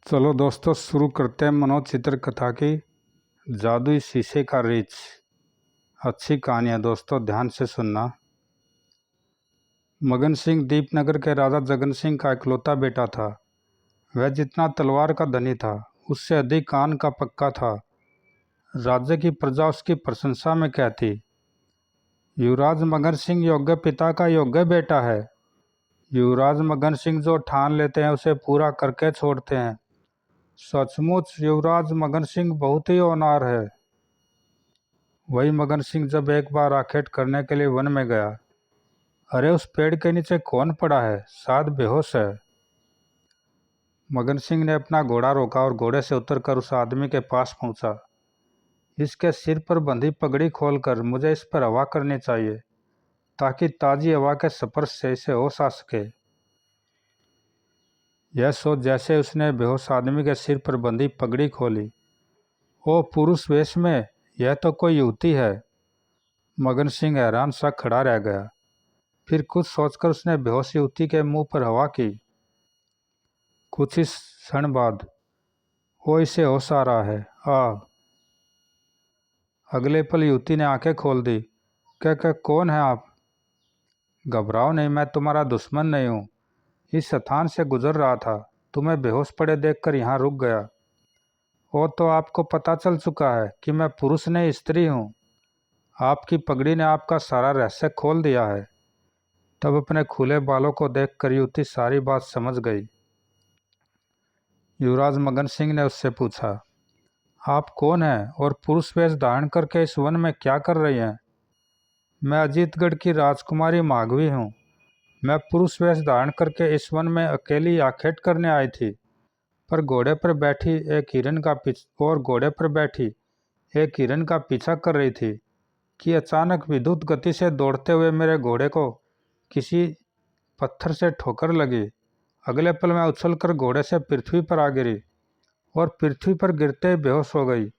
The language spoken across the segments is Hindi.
चलो दोस्तों, शुरू करते हैं मनोचित्र कथा की जादुई शीशे का रीछ। अच्छी कहानियाँ दोस्तों, ध्यान से सुनना। मगन सिंह दीपनगर के राजा जगन सिंह का इकलौता बेटा था। वह जितना तलवार का धनी था, उससे अधिक कान का पक्का था। राज्य की प्रजा उसकी प्रशंसा में कहती, युवराज मगन सिंह योग्य पिता का योग्य बेटा है। युवराज मगन सिंह जो ठान लेते हैं उसे पूरा करके छोड़ते हैं। सचमुच युवराज मगन सिंह बहुत ही होनहार है। वही मगन सिंह जब एक बार आखेट करने के लिए वन में गया। अरे, उस पेड़ के नीचे कौन पड़ा है? शायद बेहोश है। मगन सिंह ने अपना घोड़ा रोका और घोड़े से उतरकर उस आदमी के पास पहुंचा। इसके सिर पर बंधी पगड़ी खोलकर मुझे इस पर हवा करनी चाहिए, ताकि ताजी हवा के स्पर्श से इसे होश आ सके। यह सोच जैसे उसने बेहोश आदमी के सिर पर बंधी पगड़ी खोली, ओ पुरुष वेश में, यह तो कोई युवती है। मगन सिंह हैरान सा खड़ा रह गया। फिर कुछ सोचकर उसने बेहोश युवती के मुंह पर हवा की। कुछ ही क्षण बाद, वो इसे होश आ रहा है, आ। अगले पल युवती ने आंखें खोल दी। क्या कौन है आप? घबराओ नहीं, मैं तुम्हारा दुश्मन नहीं हूँ। इस स्थान से गुजर रहा था, तुम्हें बेहोश पड़े देखकर यहाँ रुक गया। वो तो आपको पता चल चुका है कि मैं पुरुष नहीं स्त्री हूँ। आपकी पगड़ी ने आपका सारा रहस्य खोल दिया है। तब अपने खुले बालों को देखकर युवती सारी बात समझ गई। युवराज मगन सिंह ने उससे पूछा, आप कौन हैं और पुरुष वेश धारण करके इस वन में क्या कर रही हैं? मैं अजीतगढ़ की राजकुमारी माघवी हूँ। मैं पुरुष वेश धारण करके इस वन में अकेली आखेट करने आई थी, पर घोड़े पर बैठी एक हिरन का पीछा कर रही थी कि अचानक विद्युत गति से दौड़ते हुए मेरे घोड़े को किसी पत्थर से ठोकर लगी। अगले पल मैं उछलकर घोड़े से पृथ्वी पर आ गिरी और पृथ्वी पर गिरते ही बेहोश हो गई।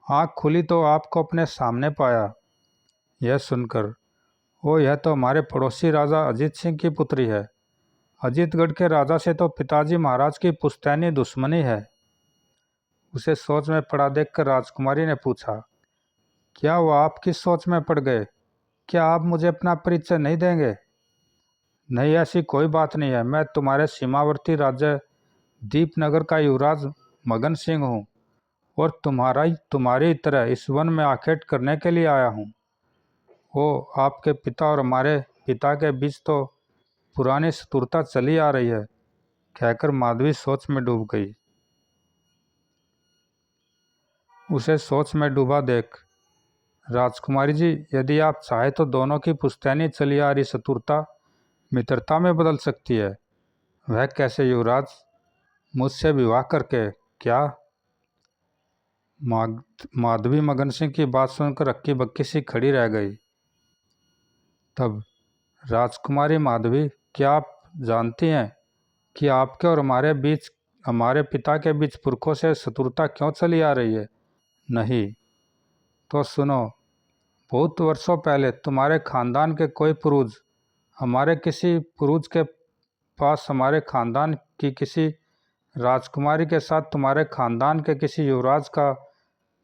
आँख खुली तो आपको अपने सामने पाया। यह सुनकर, ओ, यह तो हमारे पड़ोसी राजा अजीत सिंह की पुत्री है। अजीतगढ़ के राजा से तो पिताजी महाराज की पुश्तैनी दुश्मनी है। उसे सोच में पड़ा देखकर राजकुमारी ने पूछा, क्या वो आपकी सोच में पड़ गए? क्या आप मुझे अपना परिचय नहीं देंगे? नहीं, ऐसी कोई बात नहीं है। मैं तुम्हारे सीमावर्ती राज्य दीपनगर का युवराज मगन सिंह हूँ और तुम्हारी तरह इस वन में आखेट करने के लिए आया हूँ। वो आपके पिता और हमारे पिता के बीच तो पुरानी शत्रुता चली आ रही है, कहकर माधवी सोच में डूब गई। उसे सोच में डूबा देख, राजकुमारी जी, यदि आप चाहे तो दोनों की पुश्तैनी चली आ रही शत्रुता मित्रता में बदल सकती है। वह कैसे युवराज? मुझसे विवाह करके? क्या? माधवी मगन सिंह की बात सुनकर हक्की बक्की सी खड़ी रह गई। तब, राजकुमारी माधवी, क्या आप जानती हैं कि आपके और हमारे पिता के बीच पुरखों से शत्रुता क्यों चली आ रही है? नहीं। तो सुनो, बहुत वर्षों पहले तुम्हारे खानदान के कोई पूर्वज हमारे किसी पूर्वज के पास हमारे खानदान की किसी राजकुमारी के साथ तुम्हारे खानदान के किसी युवराज का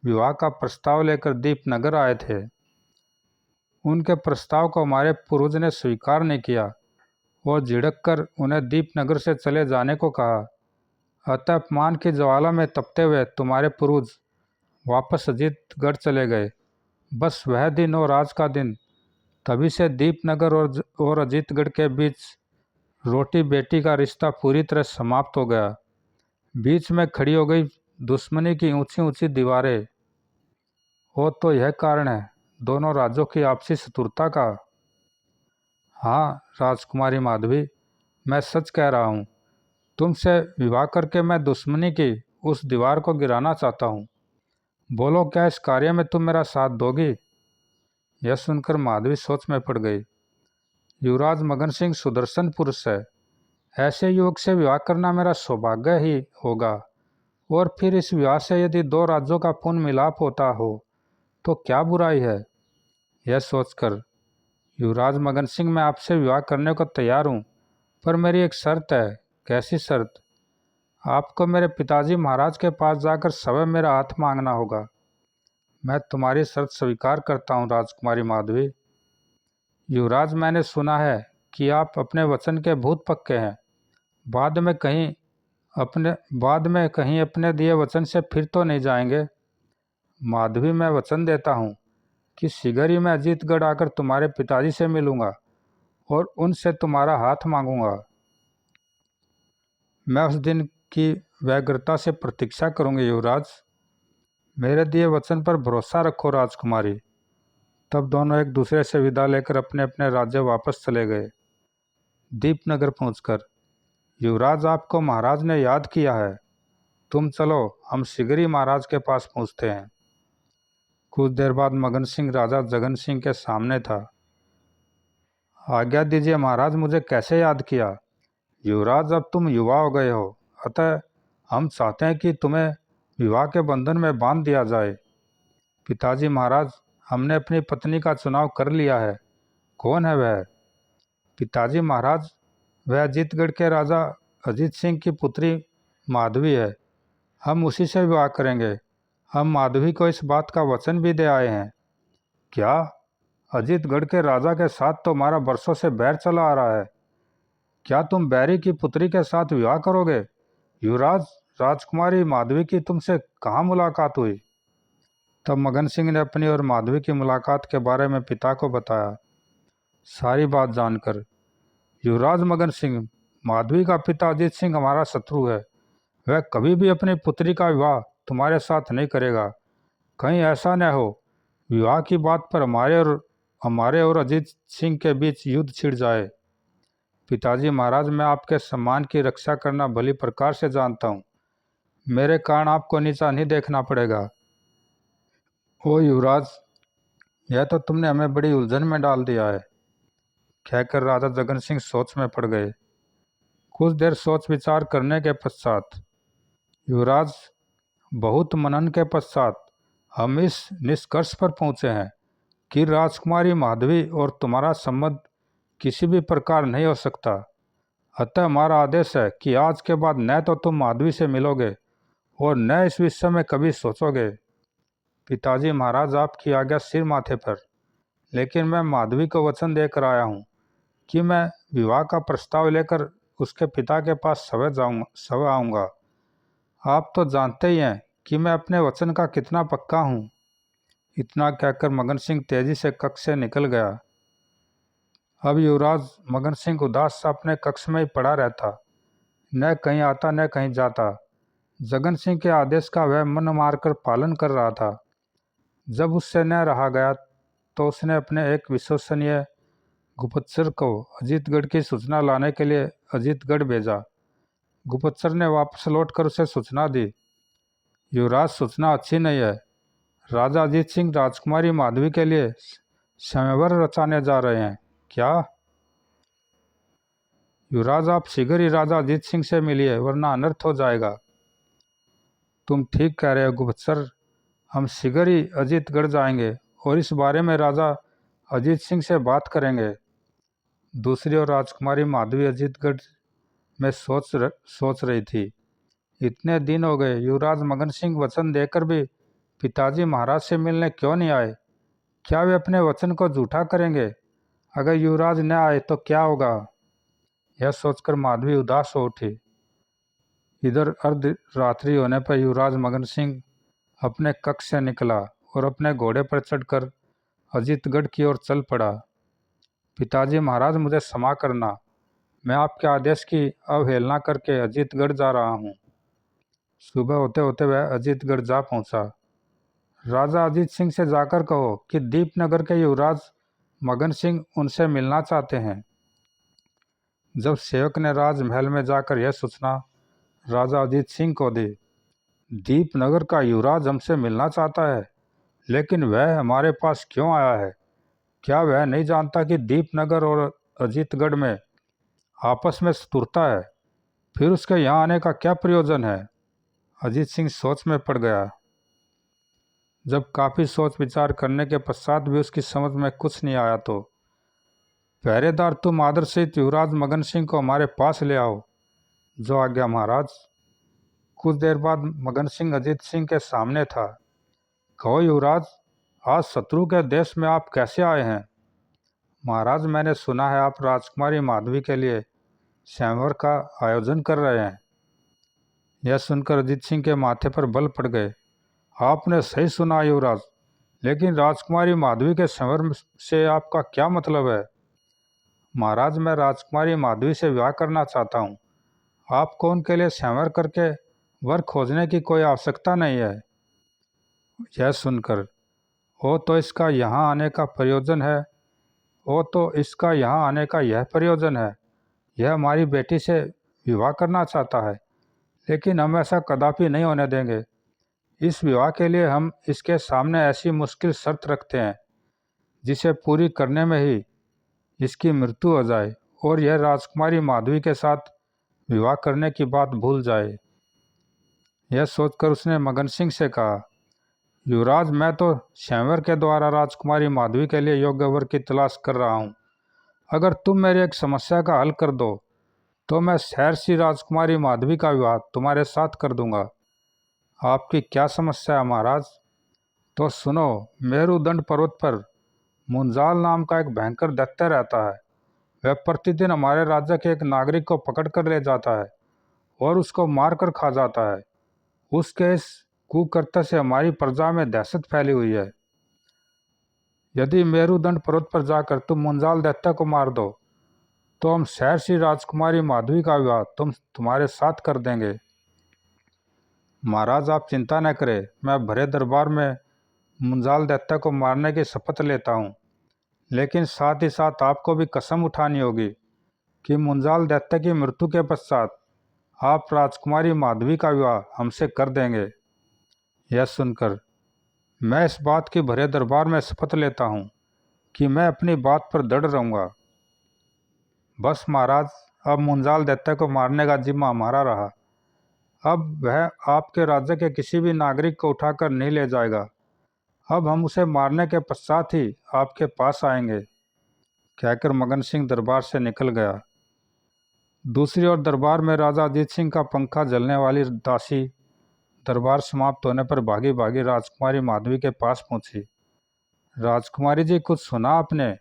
विवाह का प्रस्ताव लेकर दीपनगर आए थे। उनके प्रस्ताव को हमारे पूर्वज ने स्वीकार नहीं किया और झिड़क कर उन्हें दीपनगर से चले जाने को कहा। अतः अपमान की ज्वाला में तपते हुए तुम्हारे पूर्वज वापस अजीतगढ़ चले गए। बस वह दिन और आज का दिन, तभी से दीपनगर और अजीतगढ़ के बीच रोटी बेटी का रिश्ता पूरी तरह समाप्त हो गया। बीच में खड़ी हो गई दुश्मनी की ऊंची ऊंची दीवारें। हो तो यह कारण है दोनों राज्यों की आपसी शत्रुता का। हाँ राजकुमारी माधवी, मैं सच कह रहा हूँ। तुमसे विवाह करके मैं दुश्मनी की उस दीवार को गिराना चाहता हूँ। बोलो, क्या इस कार्य में तुम मेरा साथ दोगी? यह सुनकर माधवी सोच में पड़ गई। युवराज मगन सिंह सुदर्शन पुरुष है। ऐसे युवक से विवाह करना मेरा सौभाग्य ही होगा। और फिर इस विवाह से यदि दो राज्यों का पुनः मिलाप होता हो तो क्या बुराई है? यह सोचकर, युवराज मगन सिंह, मैं आपसे विवाह करने को तैयार हूँ, पर मेरी एक शर्त है। कैसी शर्त? आपको मेरे पिताजी महाराज के पास जाकर स्वयं मेरा हाथ मांगना होगा। मैं तुम्हारी शर्त स्वीकार करता हूँ राजकुमारी माधवी। युवराज, मैंने सुना है कि आप अपने वचन के भूत पक्के हैं। बाद में कहीं अपने दिए वचन से फिर तो नहीं जाएंगे। माधवी, मैं वचन देता हूँ कि शीघ्र ही मैं अजीतगढ़ आकर तुम्हारे पिताजी से मिलूंगा और उनसे तुम्हारा हाथ मांगूंगा। मैं उस दिन की व्यग्रता से प्रतीक्षा करूंगी युवराज। मेरे दिए वचन पर भरोसा रखो राजकुमारी। तब दोनों एक दूसरे से विदा लेकर अपने अपने राज्य वापस चले गए। दीपनगर पहुंचकर, युवराज, आपको महाराज ने याद किया है। तुम चलो, हम शीघ्र ही महाराज के पास पहुंचते हैं। कुछ देर बाद मगन सिंह राजा जगन सिंह के सामने था। आज्ञा दीजिए महाराज, मुझे कैसे याद किया? युवराज, अब तुम युवा हो गए हो, अतः हम चाहते हैं कि तुम्हें विवाह के बंधन में बांध दिया जाए। पिताजी महाराज, हमने अपनी पत्नी का चुनाव कर लिया है। कौन है वह? पिताजी महाराज, वह अजीतगढ़ के राजा अजीत सिंह की पुत्री माधवी है। हम उसी से विवाह करेंगे। हम माधवी को इस बात का वचन भी दे आए हैं। क्या? अजीतगढ़ के राजा के साथ तो हमारा बरसों से बैर चला आ रहा है। क्या तुम बैरी की पुत्री के साथ विवाह करोगे? युवराज, राजकुमारी माधवी की तुमसे कहाँ मुलाकात हुई? तब मगन सिंह ने अपनी और माधवी की मुलाकात के बारे में पिता को बताया। सारी बात जानकर, युवराज मगन सिंह, माधवी का पिता अजीत सिंह हमारा शत्रु है। वह कभी भी अपनी पुत्री का विवाह तुम्हारे साथ नहीं करेगा। कहीं ऐसा न हो विवाह की बात पर हमारे और अजीत सिंह के बीच युद्ध छिड़ जाए। पिताजी महाराज, मैं आपके सम्मान की रक्षा करना भली प्रकार से जानता हूँ। मेरे कारण आपको नीचा नहीं देखना पड़ेगा। ओ युवराज, यह तो तुमने हमें बड़ी उलझन में डाल दिया है, कहकर राजा जगन सिंह सोच में पड़ गए। कुछ देर सोच विचार करने के पश्चात, युवराज, बहुत मनन के पश्चात हम इस निष्कर्ष पर पहुँचे हैं कि राजकुमारी माधवी और तुम्हारा संबंध किसी भी प्रकार नहीं हो सकता। अतः हमारा आदेश है कि आज के बाद न तो तुम माधवी से मिलोगे और न इस विषय में कभी सोचोगे। पिताजी महाराज, आपकी आज्ञा सिर माथे पर, लेकिन मैं माधवी को वचन देकर आया हूँ कि मैं विवाह का प्रस्ताव लेकर उसके पिता के पास सवे आऊँगा। आप तो जानते ही हैं कि मैं अपने वचन का कितना पक्का हूँ। इतना कहकर मगन सिंह तेजी से कक्ष से निकल गया। अब युवराज मगन सिंह उदास सा अपने कक्ष में ही पड़ा रहता, न कहीं आता न कहीं जाता। जगन सिंह के आदेश का वह मन मारकर पालन कर रहा था। जब उससे न रहा गया तो उसने अपने एक विश्वसनीय गुप्तचर को अजीतगढ़ की सूचना लाने के लिए अजीतगढ़ भेजा। गुप्तचर ने वापस लौटकर उसे सूचना दी, युवराज, सूचना अच्छी नहीं है। राजा अजीत सिंह राजकुमारी माधवी के लिए स्वयंवर रचाने जा रहे हैं। क्या? युवराज, आप शीघ्र ही राजा अजीत सिंह से मिलिए, वरना अनर्थ हो जाएगा। तुम ठीक कह रहे हो गुप्तचर, हम शीघ्र ही अजीतगढ़ जाएंगे और इस बारे में राजा अजीत सिंह से बात करेंगे। दूसरी ओर राजकुमारी माधवी अजीतगढ़ में सोच रही थी। इतने दिन हो गए, युवराज मगन सिंह वचन देकर भी पिताजी महाराज से मिलने क्यों नहीं आए? क्या वे अपने वचन को झूठा करेंगे? अगर युवराज न आए तो क्या होगा? यह सोचकर माधवी उदास हो उठी। इधर अर्धरात्रि होने पर युवराज मगन सिंह अपने कक्ष से निकला और अपने घोड़े पर चढ़कर अजीतगढ़ की ओर चल पड़ा। पिताजी महाराज, मुझे क्षमा करना, मैं आपके आदेश की अवहेलना करके अजीतगढ़ जा रहा हूँ। सुबह होते होते वह अजीतगढ़ जा पहुँचा। राजा अजीत सिंह से जाकर कहो कि दीपनगर के युवराज मगन सिंह उनसे मिलना चाहते हैं। जब सेवक ने राजमहल में जाकर यह सूचना राजा अजीत सिंह को दी, दीपनगर का युवराज हमसे मिलना चाहता है, लेकिन वह हमारे पास क्यों आया है? क्या वह नहीं जानता कि दीपनगर और अजीतगढ़ में आपस में शत्रुता है? फिर उसके यहाँ आने का क्या प्रयोजन है? अजीत सिंह सोच में पड़ गया। जब काफ़ी सोच विचार करने के पश्चात भी उसकी समझ में कुछ नहीं आया तो, पहरेदार, तुम आदर सहित युवराज मगन सिंह को हमारे पास ले आओ। जो आज्ञा महाराज। कुछ देर बाद मगन सिंह अजीत सिंह के सामने था। कहो युवराज, आज शत्रु के देश में आप कैसे आए हैं? महाराज, मैंने सुना है आप राजकुमारी माधवी के लिए स्वयंवर का आयोजन कर रहे हैं। यह सुनकर अजीत सिंह के माथे पर बल पड़ गए। आपने सही सुना युवराज, लेकिन राजकुमारी माधवी के स्वयंवर से आपका क्या मतलब है? महाराज, मैं राजकुमारी माधवी से विवाह करना चाहता हूँ। आपको उनके लिए स्वयंवर करके वर खोजने की कोई आवश्यकता नहीं है। यह सुनकर ओ तो इसका यहाँ आने का प्रयोजन है ओ तो इसका यहाँ आने का यह प्रयोजन है। यह हमारी बेटी से विवाह करना चाहता है, लेकिन हम ऐसा कदापि नहीं होने देंगे। इस विवाह के लिए हम इसके सामने ऐसी मुश्किल शर्त रखते हैं जिसे पूरी करने में ही इसकी मृत्यु हो जाए और यह राजकुमारी माधवी के साथ विवाह करने की बात भूल जाए। यह सोचकर उसने मगन सिंह से कहा, युवराज, मैं तो स्वयंवर के द्वारा राजकुमारी माधवी के लिए योग्य वर की तलाश कर रहा हूँ। अगर तुम मेरी एक समस्या का हल कर दो तो मैं सहर्षि राजकुमारी माधवी का विवाह तुम्हारे साथ कर दूंगा। आपकी क्या समस्या है महाराज? तो सुनो, मेरुदंड पर्वत पर मुंजाल नाम का एक भयंकर दैत्य रहता है। वह प्रतिदिन हमारे राज्य के एक नागरिक को पकड़ कर ले जाता है और उसको मार कर खा जाता है। उसके इस कुकृत्य से हमारी प्रजा में दहशत फैली हुई है। यदि मेरुदंड पर्वत पर जाकर तुम मुंजाल दैत्य को मार दो तो हम सहर्षि राजकुमारी माधवी का विवाह तुम्हारे साथ कर देंगे। महाराज, आप चिंता न करें, मैं भरे दरबार में मुंजाल दैत्य को मारने की शपथ लेता हूँ, लेकिन साथ ही साथ आपको भी कसम उठानी होगी कि मुंजाल दैत्य की मृत्यु के पश्चात आप राजकुमारी माधवी का विवाह हमसे कर देंगे। यह सुनकर मैं इस बात की भरे दरबार में शपथ लेता हूँ कि मैं अपनी बात पर दृढ़ रहूँगा। बस महाराज, अब मुंजाल दैत्य को मारने का जिम्मा हमारा रहा। अब वह आपके राज्य के किसी भी नागरिक को उठाकर नहीं ले जाएगा। अब हम उसे मारने के पश्चात ही आपके पास आएंगे। कहकर मगन सिंह दरबार से निकल गया। दूसरी ओर दरबार में राजा अजीत सिंह का पंखा जलने वाली दासी दरबार समाप्त होने पर भागी भागी राजकुमारी माधवी के पास पहुंची। राजकुमारी जी, कुछ सुना आपने?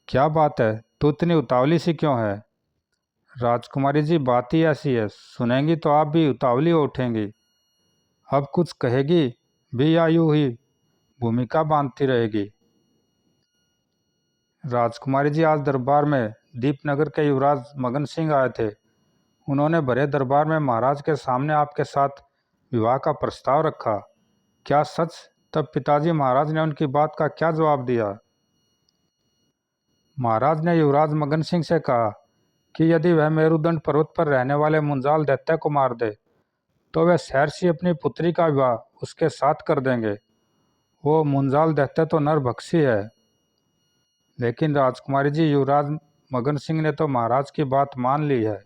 क्या बात है, तू इतनी उतावली सी क्यों है? राजकुमारी जी, बात ही ऐसी है, सुनेंगी तो आप भी उतावली हो उठेंगी। अब कुछ कहेगी भी या यूं ही भूमिका बांधती रहेगी? राजकुमारी जी, आज दरबार में दीपनगर के युवराज मगन सिंह आए थे। उन्होंने भरे दरबार में महाराज के सामने आपके साथ विवाह का प्रस्ताव रखा। क्या सच? तब पिताजी महाराज ने उनकी बात का क्या जवाब दिया? महाराज ने युवराज मगन सिंह से कहा कि यदि वह मेरुदंड पर्वत पर रहने वाले मुंजाल दैत्य को मार दे तो वह सहर्षि अपनी पुत्री का विवाह उसके साथ कर देंगे। वो मुंजाल दैत्य तो नरभक्षी है। लेकिन राजकुमारी जी, युवराज मगन सिंह ने तो महाराज की बात मान ली है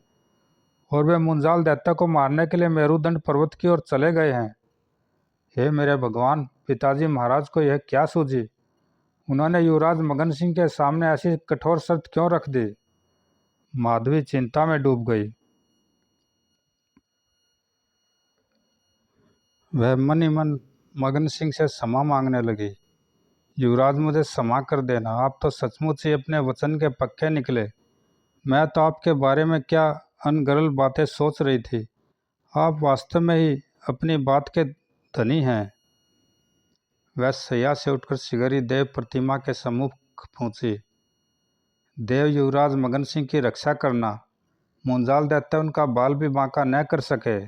और वे मुंजाल दैत्य को मारने के लिए मेरुदंड पर्वत की ओर चले गए हैं। हे मेरे भगवान, पिताजी महाराज को यह क्या सूझी? उन्होंने युवराज मगन सिंह के सामने ऐसी कठोर शर्त क्यों रख दी? माधवी चिंता में डूब गई। वह मन ही मन मगन सिंह से क्षमा मांगने लगी। युवराज, मुझे क्षमा कर देना, आप तो सचमुच ही अपने वचन के पक्के निकले। मैं तो आपके बारे में क्या अनगढ़ बातें सोच रही थी। आप वास्तव में ही अपनी बात के धनी हैं। वह शैया से उठकर सिगरी देव प्रतिमा के सम्मुख पहुंची। देव, युवराज मगन सिंह की रक्षा करना। मुंजाल दैत्य उनका बाल भी बांका न कर सके।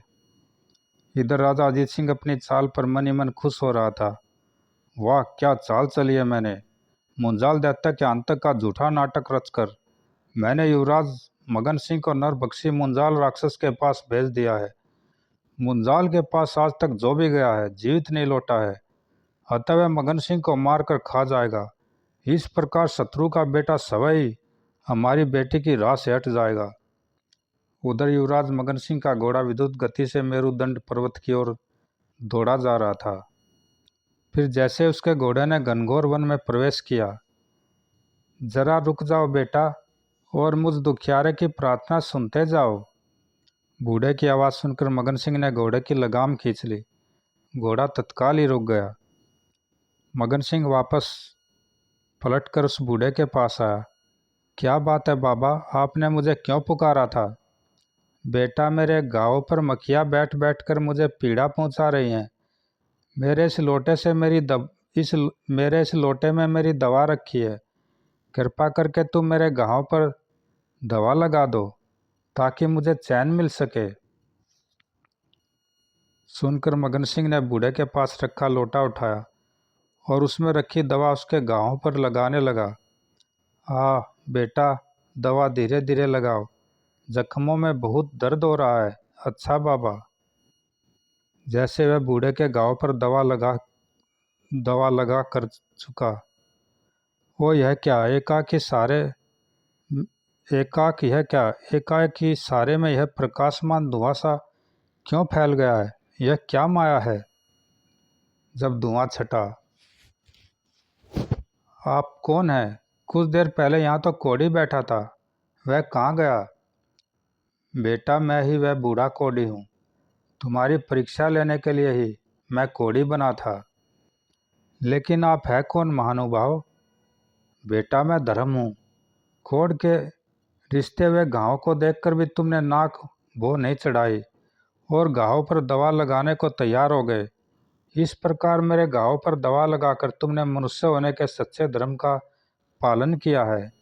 इधर राजा अजीत सिंह अपनी चाल पर मन ही मन खुश हो रहा था। वाह, क्या चाल चली है मैंने! मुंजाल दैत्य के अंत का झूठा नाटक रचकर मैंने युवराज मगन सिंह को नरभक्षी मुंजाल राक्षस के पास भेज दिया है। मुंजाल के पास आज तक जो भी गया है जीवित नहीं लौटा है, अतः वह मगन सिंह को मारकर खा जाएगा। इस प्रकार शत्रु का बेटा स्वयं ही हमारी बेटी की राह से हट जाएगा। उधर युवराज मगन सिंह का घोड़ा विद्युत गति से मेरुदंड पर्वत की ओर दौड़ा जा रहा था। फिर जैसे उसके घोड़े ने घनघोर वन में प्रवेश किया, जरा रुक जाओ बेटा और मुझ दुखियारे की प्रार्थना सुनते जाओ। बूढ़े की आवाज़ सुनकर मगन सिंह ने घोड़े की लगाम खींच ली। घोड़ा तत्काल ही रुक गया। मगन सिंह वापस पलटकर उस बूढ़े के पास आया। क्या बात है बाबा, आपने मुझे क्यों पुकारा था? बेटा, मेरे घाव पर मक्खियाँ बैठ बैठ कर मुझे पीड़ा पहुंचा रही हैं। मेरे इस लोटे से मेरे इस लोटे में मेरी दवा रखी है। कृपा करके तुम मेरे घाव पर दवा लगा दो ताकि मुझे चैन मिल सके। सुनकर मगन सिंह ने बूढ़े के पास रखा लोटा उठाया और उसमें रखी दवा उसके घावों पर लगाने लगा। बेटा, दवा धीरे धीरे लगाओ, जख्मों में बहुत दर्द हो रहा है। अच्छा बाबा। जैसे वह बूढ़े के घाव पर दवा लगा कर चुका, वो यह क्या एकाएक ही सारे में यह प्रकाशमान धुआं सा क्यों फैल गया है? यह क्या माया है? जब धुआं छटा, आप कौन हैं? कुछ देर पहले यहाँ तो कोढ़ी बैठा था, वह कहाँ गया? बेटा, मैं ही वह बूढ़ा कोढ़ी हूँ। तुम्हारी परीक्षा लेने के लिए ही मैं कोढ़ी बना था। लेकिन आप है कौन महानुभाव? बेटा, मैं धर्म हूँ। कोढ़ के रिश्ते हुए घाव को देखकर भी तुमने नाक भो नहीं चढ़ाई और घाव पर दवा लगाने को तैयार हो गए। इस प्रकार मेरे घाव पर दवा लगाकर तुमने मनुष्य होने के सच्चे धर्म का पालन किया है।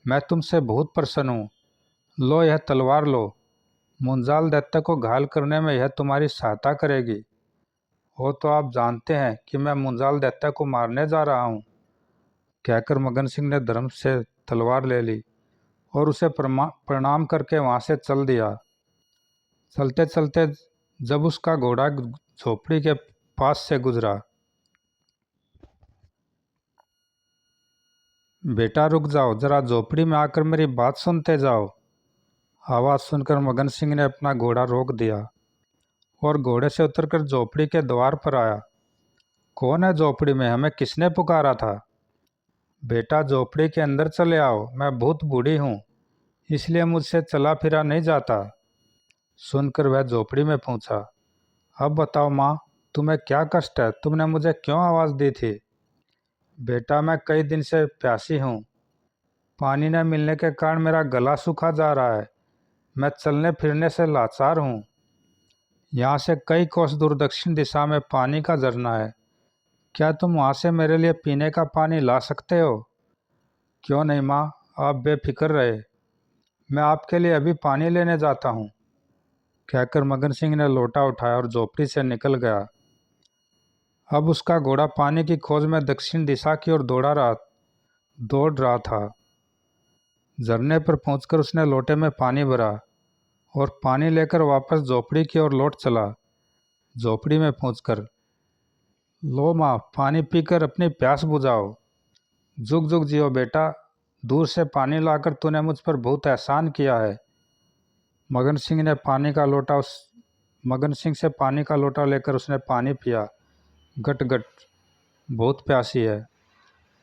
मैं तुमसे बहुत प्रसन्न हूँ। लो, यह तलवार लो। मुंजाल दैत्य को घायल करने में यह तुम्हारी सहायता करेगी। वो तो आप जानते हैं कि मैं मुंजाल दैत्य को मारने जा रहा हूँ। कहकर मगन सिंह ने धर्म से तलवार ले ली और उसे प्रणाम करके वहाँ से चल दिया। चलते चलते जब उसका घोड़ा झोपड़ी के पास से गुजरा, बेटा रुक जाओ, जरा झोपड़ी में आकर मेरी बात सुनते जाओ। आवाज़ सुनकर मगन सिंह ने अपना घोड़ा रोक दिया और घोड़े से उतरकर झोपड़ी के द्वार पर आया। कौन है झोपड़ी में? हमें किसने पुकारा था? बेटा, झोपड़ी के अंदर चले आओ। मैं बहुत बूढ़ी हूँ, इसलिए मुझसे चला फिरा नहीं जाता। सुनकर वह झोपड़ी में पहुंचा। अब बताओ माँ, तुम्हें क्या कष्ट है? तुमने मुझे क्यों आवाज़ दी थी? बेटा, मैं कई दिन से प्यासी हूँ। पानी न मिलने के कारण मेरा गला सूखा जा रहा है। मैं चलने फिरने से लाचार हूँ। यहाँ से कई कोस दूर दक्षिण दिशा में पानी का झरना है। क्या तुम वहाँ से मेरे लिए पीने का पानी ला सकते हो? क्यों नहीं माँ, आप बेफिक्र रहे, मैं आपके लिए अभी पानी लेने जाता हूँ। कहकर मगन सिंह ने लोटा उठाया और झोपड़ी से निकल गया। अब उसका घोड़ा पानी की खोज में दक्षिण दिशा की ओर दौड़ रहा था। झरने पर पहुंचकर उसने लोटे में पानी भरा और पानी लेकर वापस झोपड़ी की ओर लौट चला। झोपड़ी में पहुंचकर, लो माँ, पानी पीकर अपनी प्यास बुझाओ। जुग जुग जियो बेटा, दूर से पानी लाकर तूने मुझ पर बहुत एहसान किया है। मगन सिंह से पानी का लोटा लेकर उसने पानी पिया। गट गट, बहुत प्यासी है।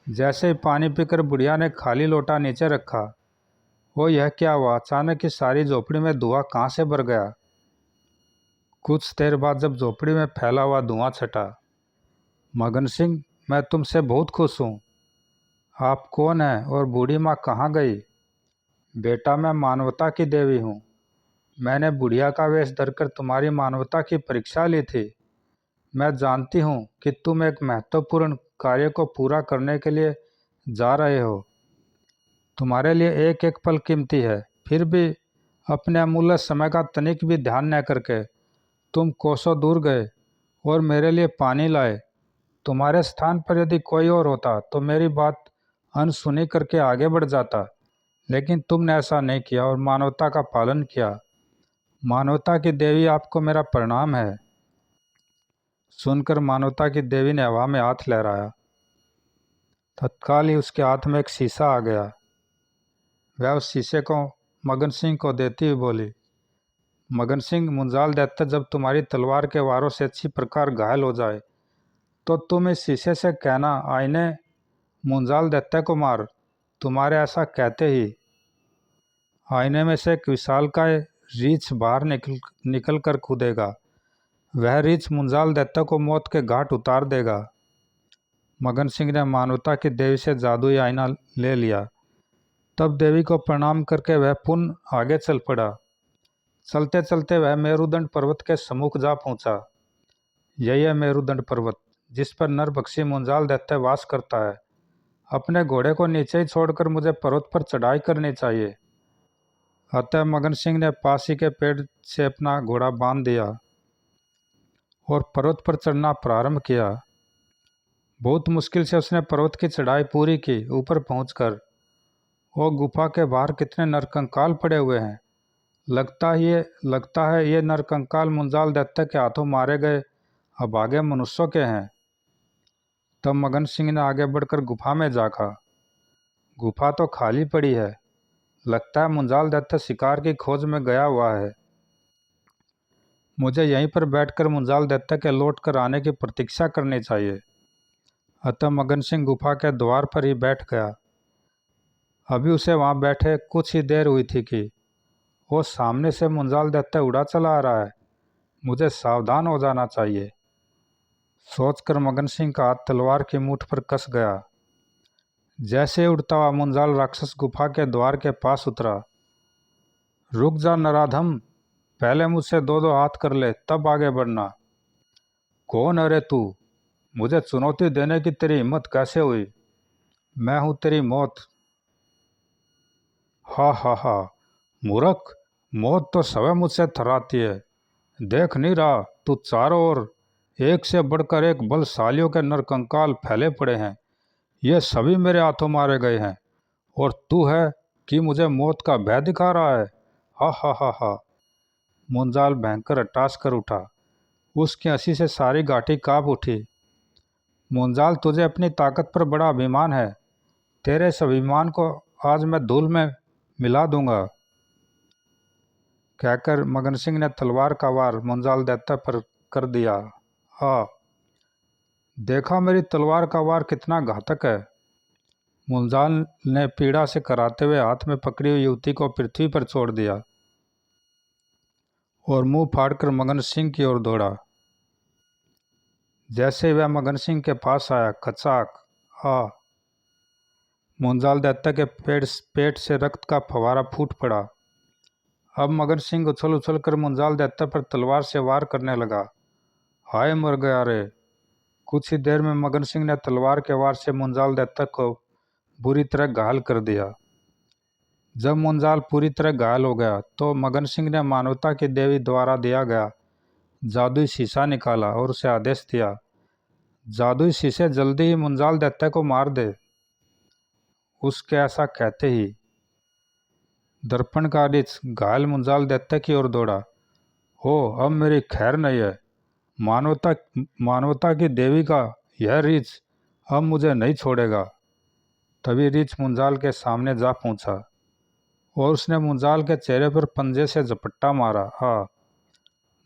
जैसे ही पानी पीकर बुढ़िया ने खाली लोटा नीचे रखा, वो यह क्या हुआ? अचानक ही सारी झोपड़ी में धुआं कहाँ से भर गया। कुछ देर बाद जब झोपड़ी में फैला हुआ धुआं छटा, मगन सिंह, मैं तुमसे बहुत खुश हूँ। आप कौन हैं और बूढ़ी माँ कहाँ गई? बेटा, मैं मानवता की देवी हूँ। मैंने बुढ़िया का वेश धरकर तुम्हारी मानवता की परीक्षा ली थी। मैं जानती हूँ कि तुम एक महत्वपूर्ण कार्य को पूरा करने के लिए जा रहे हो। तुम्हारे लिए एक एक पल कीमती है, फिर भी अपने अमूल्य समय का तनिक भी ध्यान न करके तुम कोसों दूर गए और मेरे लिए पानी लाए। तुम्हारे स्थान पर यदि कोई और होता तो मेरी बात अनसुनी करके आगे बढ़ जाता, लेकिन तुमने ऐसा नहीं किया और मानवता का पालन किया। मानवता की देवी, आपको मेरा प्रणाम है। सुनकर मानवता की देवी ने हवा में हाथ लहराया। तत्काल ही उसके हाथ में एक शीशा आ गया। वह उस शीशे को मगन सिंह को देती हुई बोली, मगन सिंह, मुंजाल दैत्य जब तुम्हारी तलवार के वारों से अच्छी प्रकार घायल हो जाए तो तुम इस शीशे से कहना, आईने मुंजाल दैत्य को मार। तुम्हारे ऐसा कहते ही आईने में से एक विशालकाय रीछ बाहर निकल कर कूदेगा। वह रीछ मुंजाल दैत्य को मौत के घाट उतार देगा। मगन सिंह ने मानवता की देवी से जादुई आईना ले लिया। तब देवी को प्रणाम करके वह पुनः आगे चल पड़ा। चलते चलते वह मेरुदंड पर्वत के सम्मुख जा पहुंचा। यही है मेरुदंड पर्वत, जिस पर नरभक्षी मुंजाल दैत्य वास करता है। अपने घोड़े को नीचे ही छोड़कर मुझे पर्वत पर चढ़ाई करनी चाहिए। अतः मगन सिंह ने पास ही के पेड़ से अपना घोड़ा बांध दिया और पर्वत पर चढ़ना प्रारंभ किया। बहुत मुश्किल से उसने पर्वत की चढ़ाई पूरी की। ऊपर पहुंचकर वो गुफा के बाहर कितने नरकंकाल पड़े हुए हैं। लगता है ये नरकंकाल मुंजाल दैत्य के हाथों मारे गए अभागे मनुष्यों के हैं। तब मगन सिंह ने आगे बढ़कर गुफा में झांका। गुफा तो खाली पड़ी है। लगता है मुंजाल दैत्य शिकार की खोज में गया हुआ है। मुझे यहीं पर बैठकर मुंजाल दैत्य के लौट कर आने की प्रतीक्षा करनी चाहिए। अतः मगन सिंह गुफा के द्वार पर ही बैठ गया। अभी उसे वहां बैठे कुछ ही देर हुई थी कि वो सामने से मुंजाल दैत्य उड़ा चला आ रहा है। मुझे सावधान हो जाना चाहिए, सोचकर मगन सिंह का हाथ तलवार की मूठ पर कस गया। जैसे उड़ता हुआ मुंजाल राक्षस गुफा के द्वार के पास उतरा। रुक जा नराधम, पहले मुझसे दो दो हाथ कर ले, तब आगे बढ़ना। कौन है रे तू? मुझे चुनौती देने की तेरी हिम्मत कैसे हुई? मैं हूं तेरी मौत। हा हा हा, मूर्ख, मौत तो स्वयं मुझसे थर्राती है। देख नहीं रहा तू चारों ओर एक से बढ़कर एक बलशालियों के नरकंकाल फैले पड़े हैं। ये सभी मेरे हाथों मारे गए हैं और तू है कि मुझे मौत का भय दिखा रहा है। हा हा हा हा। मुंजाल भयंकर अट्टास कर उठा। उसकी हंसी से सारी घाटी कांप उठी। मुंजाल, तुझे अपनी ताकत पर बड़ा अभिमान है। तेरे इस अभिमान को आज मैं धूल में मिला दूंगा। कहकर मगन सिंह ने तलवार का वार मुंजाल दैत्य पर कर दिया। हाँ, देखा मेरी तलवार का वार कितना घातक है। मुंजाल ने पीड़ा से कराते हुए हाथ में पकड़ी हुई युवती को पृथ्वी पर छोड़ दिया और मुंह फाड़कर मगन सिंह की ओर दौड़ा। जैसे वह मगन सिंह के पास आया, खचाक, आ मुंजाल दैत्य के पेट से रक्त का फवारा फूट पड़ा। अब मगन सिंह उछल उछल कर मुंजाल दैत्य पर तलवार से वार करने लगा। हाय मर गया रे। कुछ ही देर में मगन सिंह ने तलवार के वार से मुंजाल दैत्य को बुरी तरह घायल कर दिया। जब मुंजाल पूरी तरह घायल हो गया तो मगन सिंह ने मानवता की देवी द्वारा दिया गया जादुई शीशा निकाला और उसे आदेश दिया, जादुई शीशे जल्दी ही मुंजाल दैत्य को मार दे। उसके ऐसा कहते ही दर्पण का रीछ घायल मुंजाल दैत्य की ओर दौड़ा। हो, अब मेरी खैर नहीं है। मानवता की देवी का यह रीछ अब मुझे नहीं छोड़ेगा। तभी रीछ मुंजाल के सामने जा पहुंचा और उसने मुंजाल के चेहरे पर पंजे से झपट्टा मारा। हाँ,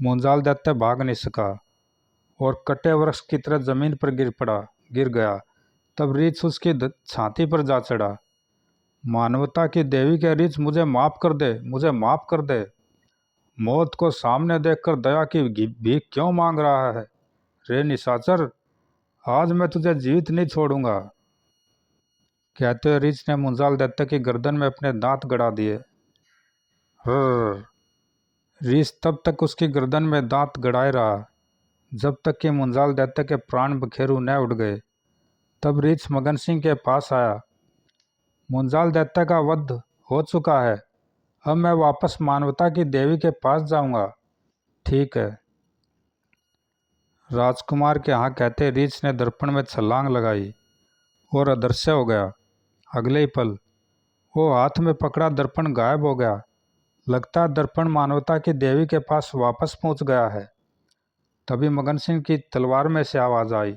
मुंजाल दैत्य भाग नहीं सका और कटे वृक्ष की तरह जमीन पर गिर गया। तब रीछ उसकी छाती पर जा चढ़ा। मानवता की देवी के रीछ, मुझे माफ कर दे, मुझे माफ कर दे। मौत को सामने देखकर दया की भीख क्यों मांग रहा है? रे निशाचर, आज मैं तुझे जीवित नहीं छोड़ूंगा। कहते हुए रीछ ने मुंजाल दैत्य की गर्दन में अपने दांत गड़ा दिए। रीछ तब तक उसकी गर्दन में दांत गड़ाए रहा जब तक कि मुंजाल दैत्य के प्राण बखेरू न उड़ गए। तब रीछ मगन सिंह के पास आया। मुंजाल दैत्य का वध हो चुका है। अब मैं वापस मानवता की देवी के पास जाऊंगा। ठीक है, राजकुमार के यहाँ कहते रीछ ने दर्पण में छलांग लगाई और अदृश्य हो गया। अगले ही पल वो हाथ में पकड़ा दर्पण गायब हो गया। लगता है दर्पण मानवता की देवी के पास वापस पहुंच गया है। तभी मगन सिंह की तलवार में से आवाज आई,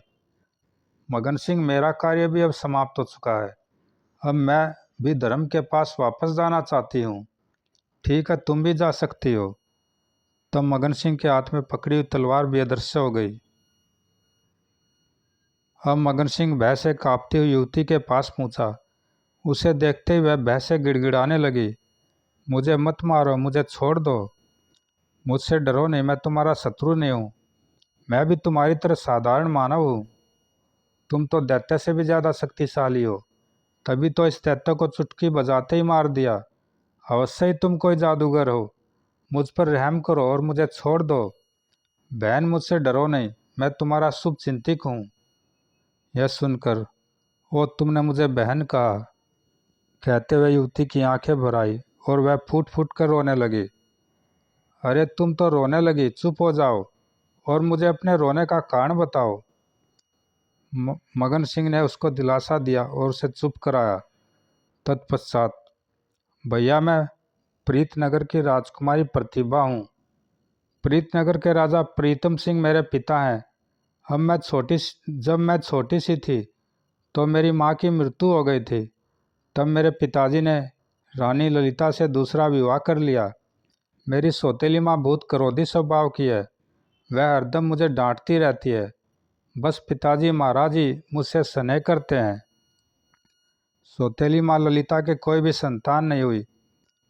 मगन सिंह, मेरा कार्य भी अब समाप्त हो चुका है। अब मैं भी धर्म के पास वापस जाना चाहती हूँ। ठीक है, तुम भी जा सकती हो। तब मगन सिंह के हाथ में पकड़ी हुई तलवार भी अदृश्य हो गई। अब मगन सिंह भय से कांपती हुई युवती के पास पहुंचा। उसे देखते ही वह भय से गिड़गिड़ाने लगी। मुझे मत मारो, मुझे छोड़ दो। मुझसे डरो नहीं, मैं तुम्हारा शत्रु नहीं हूँ। मैं भी तुम्हारी तरह साधारण मानव हूँ। तुम तो दैत्य से भी ज़्यादा शक्तिशाली हो, तभी तो इस दैत्य को चुटकी बजाते ही मार दिया। अवश्य ही तुम कोई जादूगर हो। मुझ पर रहम करो और मुझे छोड़ दो। बहन, मुझसे डरो नहीं, मैं तुम्हारा शुभ चिंतक हूँ। यह सुनकर, ओ तुमने मुझे बहन कहा, कहते हुए युवती की आंखें भर आई और वह फूट फूट कर रोने लगी। अरे तुम तो रोने लगी, चुप हो जाओ और मुझे अपने रोने का कारण बताओ। मगन सिंह ने उसको दिलासा दिया और उसे चुप कराया। तत्पश्चात, भैया मैं प्रीतनगर की राजकुमारी प्रतिभा हूँ। प्रीतनगर के राजा प्रीतम सिंह मेरे पिता हैं। जब मैं छोटी सी थी तो मेरी माँ की मृत्यु हो गई थी। तब मेरे पिताजी ने रानी ललिता से दूसरा विवाह कर लिया। मेरी सौतेली माँ बहुत क्रोधी स्वभाव की है। वह हरदम मुझे डांटती रहती है। बस पिताजी महाराज ही मुझसे स्नेह करते हैं। सौतेली माँ ललिता के कोई भी संतान नहीं हुई।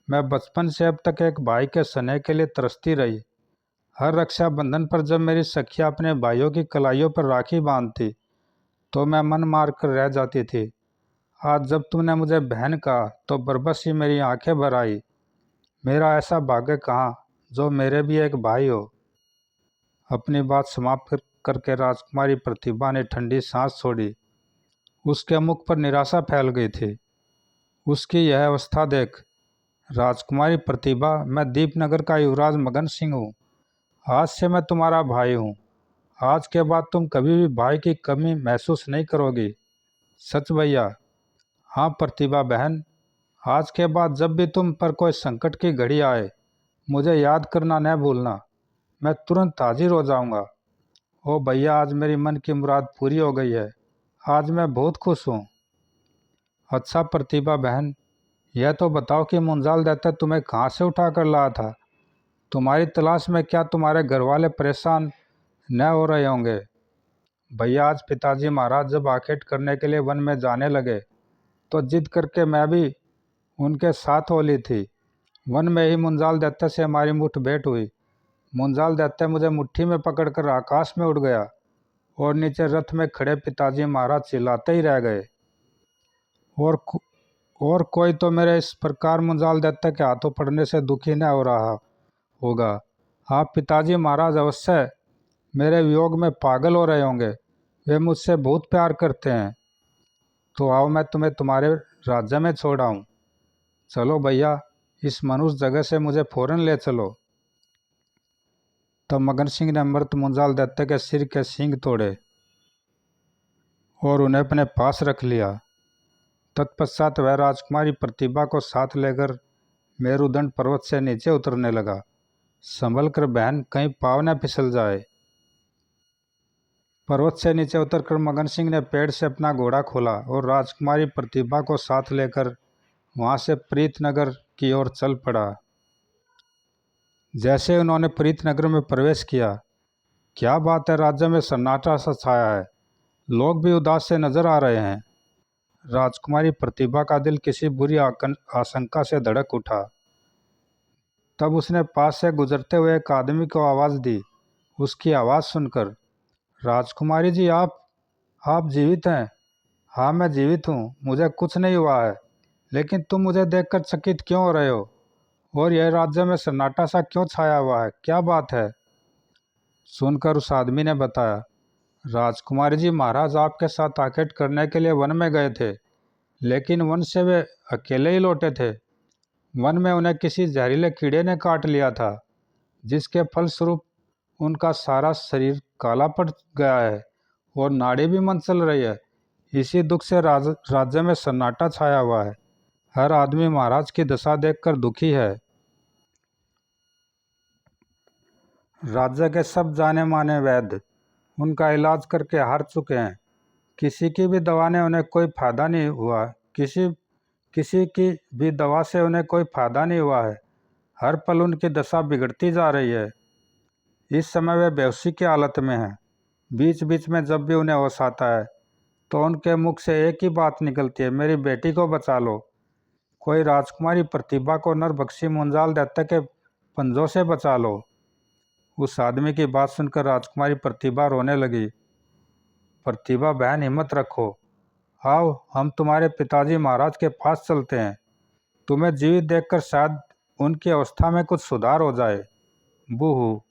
मैं बचपन से अब तक एक भाई के स्नेह के लिए तरसती रही। हर रक्षाबंधन पर जब मेरी सखियाँ अपने भाइयों की कलाइयों पर राखी बांधती तो मैं मन मार कर रह जाती थी। आज जब तुमने मुझे बहन कहा तो बरबस ही मेरी आंखें भर आई। मेरा ऐसा भाग्य कहाँ जो मेरे भी एक भाई हो। अपनी बात समाप्त करके राजकुमारी प्रतिभा ने ठंडी सांस छोड़ी। उसके मुख पर निराशा फैल गई थी। उसकी यह अवस्था देख राजकुमारी प्रतिभा, मैं दीपनगर का युवराज मगन सिंह हूँ। आज से मैं तुम्हारा भाई हूँ। आज के बाद तुम कभी भी भाई की कमी महसूस नहीं करोगी। सच भैया? हाँ प्रतिभा बहन, आज के बाद जब भी तुम पर कोई संकट की घड़ी आए, मुझे याद करना न भूलना। मैं तुरंत हाजिर हो जाऊंगा। ओ भैया, आज मेरी मन की मुराद पूरी हो गई है। आज मैं बहुत खुश हूँ। अच्छा प्रतिभा बहन, यह तो बताओ कि मुंजाल दैत्य तुम्हें कहाँ से उठा कर लाया था? तुम्हारी तलाश में क्या तुम्हारे घर वाले परेशान न हो रहे होंगे? भैया, आज पिताजी महाराज जब आखेट करने के लिए वन में जाने लगे तो जिद करके मैं भी उनके साथ हो ली थी। वन में ही मुंजाल दैत्य से हमारी मुठभेड़ हुई। मुंजाल दैत्य मुझे मुट्ठी में पकड़कर आकाश में उड़ गया और नीचे रथ में खड़े पिताजी महाराज चिल्लाते ही रह गए। और और कोई तो मेरे इस प्रकार मुंजाल दैत्य के हाथों पड़ने से दुखी न हो रहा होगा। आप पिताजी महाराज अवश्य मेरे वियोग में पागल हो रहे होंगे। वे मुझसे बहुत प्यार करते हैं। तो आओ मैं तुम्हें तुम्हारे राज्य में छोड़ आऊँ। चलो भैया, इस मनुष्य जगह से मुझे फौरन ले चलो। तब मगन सिंह ने मृत मुंजाल दैत्य के सिर के सींग तोड़े और उन्हें अपने पास रख लिया। तत्पश्चात वह राजकुमारी प्रतिभा को साथ लेकर मेरुदंड पर्वत से नीचे उतरने लगा। संभल कर बहन, कहीं पाँव न फिसल जाए। पर्वत से नीचे उतरकर मगन सिंह ने पेड़ से अपना घोड़ा खोला और राजकुमारी प्रतिभा को साथ लेकर वहां से प्रीतनगर की ओर चल पड़ा। जैसे उन्होंने प्रीतनगर में प्रवेश किया, क्या बात है, राज्य में सन्नाटा सा छाया है। लोग भी उदास से नजर आ रहे हैं। राजकुमारी प्रतिभा का दिल किसी बुरी आशंका से धड़क उठा। तब उसने पास से गुजरते हुए एक आदमी को आवाज़ दी। उसकी आवाज़ सुनकर, राजकुमारी जी, आप जीवित हैं? हाँ मैं जीवित हूँ, मुझे कुछ नहीं हुआ है। लेकिन तुम मुझे देखकर चकित क्यों हो रहे हो? और यह राज्य में सन्नाटा सा क्यों छाया हुआ है? क्या बात है? सुनकर उस आदमी ने बताया, राजकुमारी जी, महाराज आपके साथ आखेट करने के लिए वन में गए थे, लेकिन वन से वे अकेले ही लौटे थे। वन में उन्हें किसी जहरीले कीड़े ने काट लिया था, जिसके फलस्वरूप उनका सारा शरीर काला पड़ गया है और नाड़ी भी मंद चल रही है। इसी दुख से राज्य में सन्नाटा छाया हुआ है। हर आदमी महाराज की दशा देखकर दुखी है। राज्य के सब जाने माने वैद्य उनका इलाज करके हार चुके हैं। किसी की भी दवा ने उन्हें कोई फायदा नहीं हुआ। किसी की भी दवा से उन्हें कोई फायदा नहीं हुआ है। हर पल उनकी दशा बिगड़ती जा रही है। इस समय वे बेहोशी की हालत में हैं। बीच बीच में जब भी उन्हें होश आता है तो उनके मुख से एक ही बात निकलती है, मेरी बेटी को बचा लो। कोई राजकुमारी प्रतिभा को नरभक्षी मुंजाल दैत्य के पंजों से बचा लो। उस आदमी की बात सुनकर राजकुमारी प्रतिभा रोने लगी। प्रतिभा बहन, हिम्मत रखो, आओ हम तुम्हारे पिताजी महाराज के पास चलते हैं। तुम्हें जीवित देखकर शायद उनकी अवस्था में कुछ सुधार हो जाए। बूहू।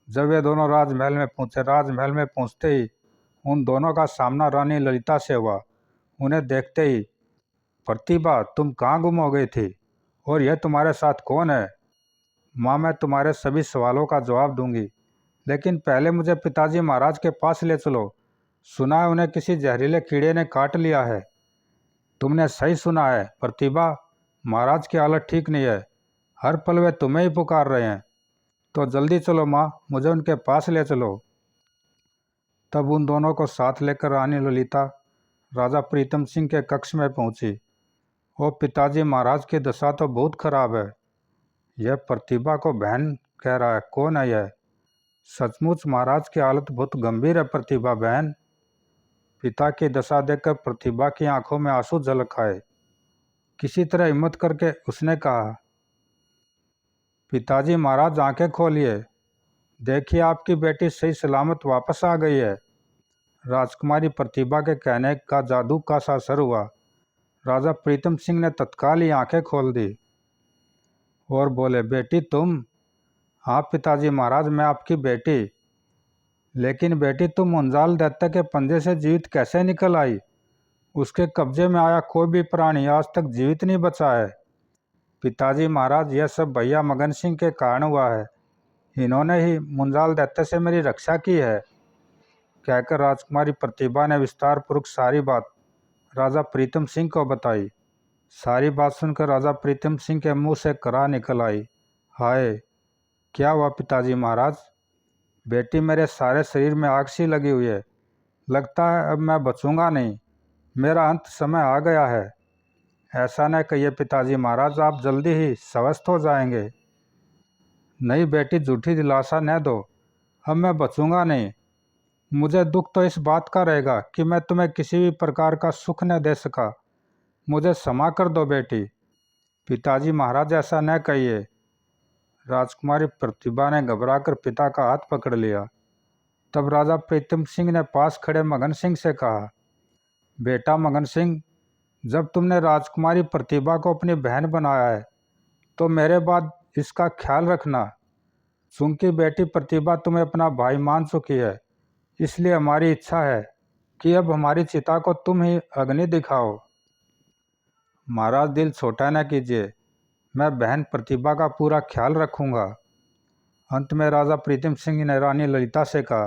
जब वे दोनों राजमहल में पहुंचते ही उन दोनों का सामना रानी ललिता से हुआ। उन्हें देखते ही, प्रतिभा तुम कहाँ गुम हो गई थी और यह तुम्हारे साथ कौन है? माँ, मैं तुम्हारे सभी सवालों का जवाब दूंगी, लेकिन पहले मुझे पिताजी महाराज के पास ले चलो। सुना है उन्हें किसी जहरीले कीड़े ने काट लिया है। तुमने सही सुना है प्रतिभा, महाराज की हालत ठीक नहीं है। हर पल वे तुम्हें ही पुकार रहे हैं। तो जल्दी चलो माँ, मुझे उनके पास ले चलो। तब उन दोनों को साथ लेकर रानी ललिता राजा प्रीतम सिंह के कक्ष में पहुंची। ओ पिताजी महाराज की दशा तो बहुत खराब है। यह प्रतिभा को बहन कह रहा है, कौन है यह? सचमुच महाराज की हालत बहुत गंभीर है प्रतिभा बहन। पिता की दशा देखकर प्रतिभा की आंखों में आंसू झलक आए। किसी तरह हिम्मत करके उसने कहा, पिताजी महाराज आंखें खोलिए, देखिए आपकी बेटी सही सलामत वापस आ गई है। राजकुमारी प्रतिभा के कहने का जादू का सा असर हुआ। राजा प्रीतम सिंह ने तत्काल ही आंखें खोल दी और बोले, बेटी तुम? हाँ पिताजी महाराज, मैं आपकी बेटी। लेकिन बेटी तुम मुंजाल दैत्य के पंजे से जीवित कैसे निकल आई? उसके कब्जे में आया कोई भी प्राणी आज तक जीवित नहीं बचा है। पिताजी महाराज, यह सब भैया मगन सिंह के कारण हुआ है। इन्होंने ही मुंजाल दैत्य से मेरी रक्षा की है। कहकर राजकुमारी प्रतिभा ने विस्तार पूर्वक सारी बात राजा प्रीतम सिंह को बताई। सारी बात सुनकर राजा प्रीतम सिंह के मुंह से कराह निकल आई। हाय, क्या हुआ पिताजी महाराज? बेटी, मेरे सारे शरीर में आग सी लगी हुई है। लगता है अब मैं बचूंगा नहीं, मेरा अंत समय आ गया है। ऐसा न कहिए पिताजी महाराज, आप जल्दी ही स्वस्थ हो जाएंगे। नहीं बेटी, झूठी दिलासा न दो, अब मैं बचूंगा नहीं। मुझे दुख तो इस बात का रहेगा कि मैं तुम्हें किसी भी प्रकार का सुख न दे सका। मुझे क्षमा कर दो बेटी। पिताजी महाराज, ऐसा न कहिए। राजकुमारी प्रतिभा ने घबराकर पिता का हाथ पकड़ लिया। तब राजा प्रीतम सिंह ने पास खड़े मगन सिंह से कहा, बेटा मगन सिंह, जब तुमने राजकुमारी प्रतिभा को अपनी बहन बनाया है तो मेरे बाद इसका ख्याल रखना। चूंकि बेटी प्रतिभा तुम्हें अपना भाई मान चुकी है, इसलिए हमारी इच्छा है कि अब हमारी चिता को तुम ही अग्नि दिखाओ। महाराज, दिल छोटा न कीजिए, मैं बहन प्रतिभा का पूरा ख्याल रखूंगा। अंत में राजा प्रीतम सिंह ने रानी ललिता से कहा,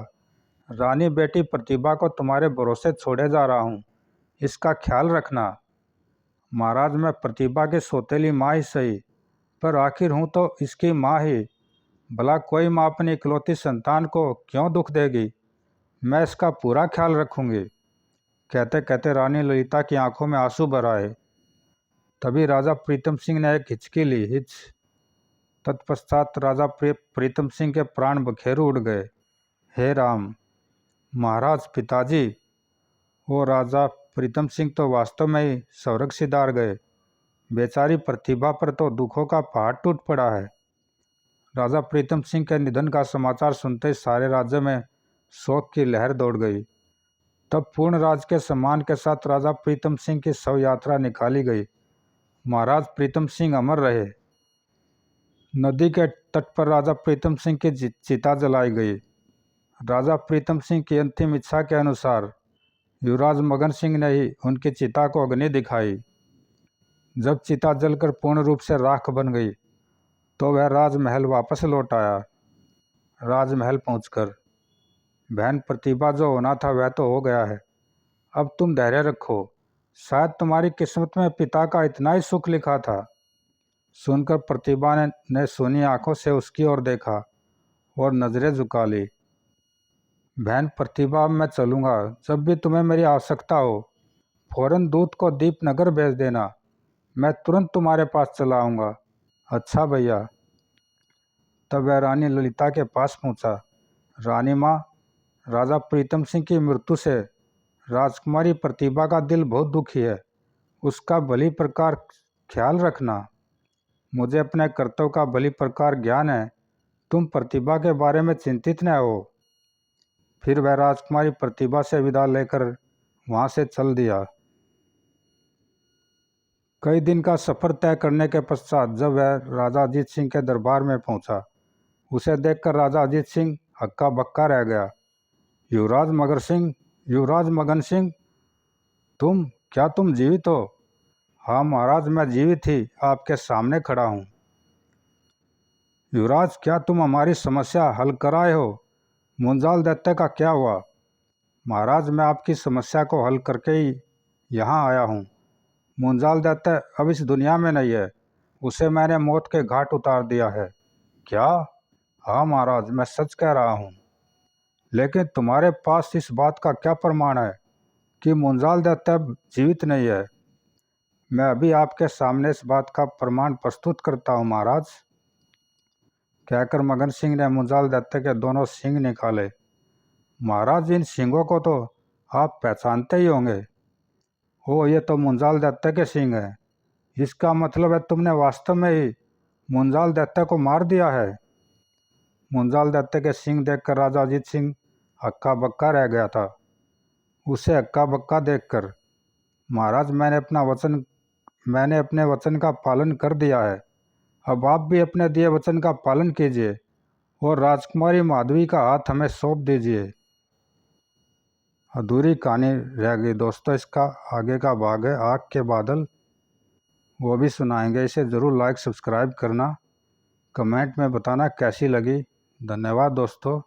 रानी बेटी प्रतिभा को तुम्हारे भरोसे छोड़े जा रहा हूँ, इसका ख्याल रखना। महाराज, मैं प्रतिभा की सौतेली माँ ही सही, पर आखिर हूँ तो इसकी माँ ही। भला कोई माँ अपनी इकलौती संतान को क्यों दुख देगी? मैं इसका पूरा ख्याल रखूंगी। कहते कहते रानी ललिता की आंखों में आंसू भर आए। तभी राजा प्रीतम सिंह ने एक हिचकी ली। तत्पश्चात राजा प्रीतम सिंह के प्राण बखेरू उड़ गए। हे राम! महाराज, पिताजी! वो राजा प्रीतम सिंह तो वास्तव में ही स्वर्ग सिधार गए। बेचारी प्रतिभा पर तो दुखों का पहाड़ टूट पड़ा है। राजा प्रीतम सिंह के निधन का समाचार सुनते ही सारे राज्य में शोक की लहर दौड़ गई। तब पूर्ण राज के सम्मान के साथ राजा प्रीतम सिंह की शव यात्रा निकाली गई। महाराज प्रीतम सिंह अमर रहे। नदी के तट पर राजा प्रीतम सिंह की चिता जलाई गई। राजा प्रीतम सिंह की अंतिम इच्छा के अनुसार युवराज मगन सिंह ने ही उनकी चिता को अग्नि दिखाई। जब चिता जलकर पूर्ण रूप से राख बन गई तो वह राजमहल वापस लौट आया। राजमहल पहुंचकर, बहन प्रतिभा, जो होना था वह तो हो गया है, अब तुम धैर्य रखो। शायद तुम्हारी किस्मत में पिता का इतना ही सुख लिखा था। सुनकर प्रतिभा ने सोनी आंखों से उसकी ओर देखा और नजरें झुका ली। बहन प्रतिभा, अब मैं चलूँगा। जब भी तुम्हें मेरी आवश्यकता हो फौरन दूत को दीपनगर भेज देना, मैं तुरंत तुम्हारे पास चला आऊँगा। अच्छा भैया। तब वह रानी ललिता के पास पहुँचा। रानी माँ, राजा प्रीतम सिंह की मृत्यु से राजकुमारी प्रतिभा का दिल बहुत दुखी है। उसका भली प्रकार ख्याल रखना। मुझे अपने कर्तव्य का भली प्रकार ज्ञान है, तुम प्रतिभा के बारे में चिंतित न हो। फिर वह राजकुमारी प्रतिभा से विदा लेकर वहाँ से चल दिया। कई दिन का सफ़र तय करने के पश्चात जब वह राजा अजीत सिंह के दरबार में पहुंचा, उसे देखकर राजा अजीत सिंह हक्का बक्का रह गया। युवराज मगन सिंह, क्या तुम जीवित हो? हाँ महाराज, मैं जीवित ही आपके सामने खड़ा हूँ। युवराज, क्या तुम हमारी समस्या हल कर आए हो? मुंजाल दैत्य का क्या हुआ? महाराज, मैं आपकी समस्या को हल करके ही यहाँ आया हूँ। मुंजाल दैत्य अब इस दुनिया में नहीं है, उसे मैंने मौत के घाट उतार दिया है। क्या? हाँ महाराज, मैं सच कह रहा हूँ। लेकिन तुम्हारे पास इस बात का क्या प्रमाण है कि मुंजाल दैत्य अब जीवित नहीं है? मैं अभी आपके सामने इस बात का प्रमाण प्रस्तुत करता हूँ महाराज। कहकर मगन सिंह ने मुंजाल दैत्य के दोनों सींग निकाले। महाराज, इन सींगों को तो आप पहचानते ही होंगे। ओ, ये तो मुंजाल दैत्य के सींग हैं। इसका मतलब है तुमने वास्तव में ही मुंजाल दैत्य को मार दिया है। मुंजाल दैत्य के सींग देखकर राजा अजीत सिंह हक्का बक्का रह गया था। उसे हक्का बक्का देखकर, महाराज, मैंने अपने वचन का पालन कर दिया है। अब आप भी अपने दिए वचन का पालन कीजिए और राजकुमारी माधवी का हाथ हमें सौंप दीजिए। अधूरी कहानी रह गई दोस्तों, इसका आगे का भाग है आग के बादल, वो भी सुनाएंगे। इसे ज़रूर लाइक सब्सक्राइब करना, कमेंट में बताना कैसी लगी। धन्यवाद दोस्तों।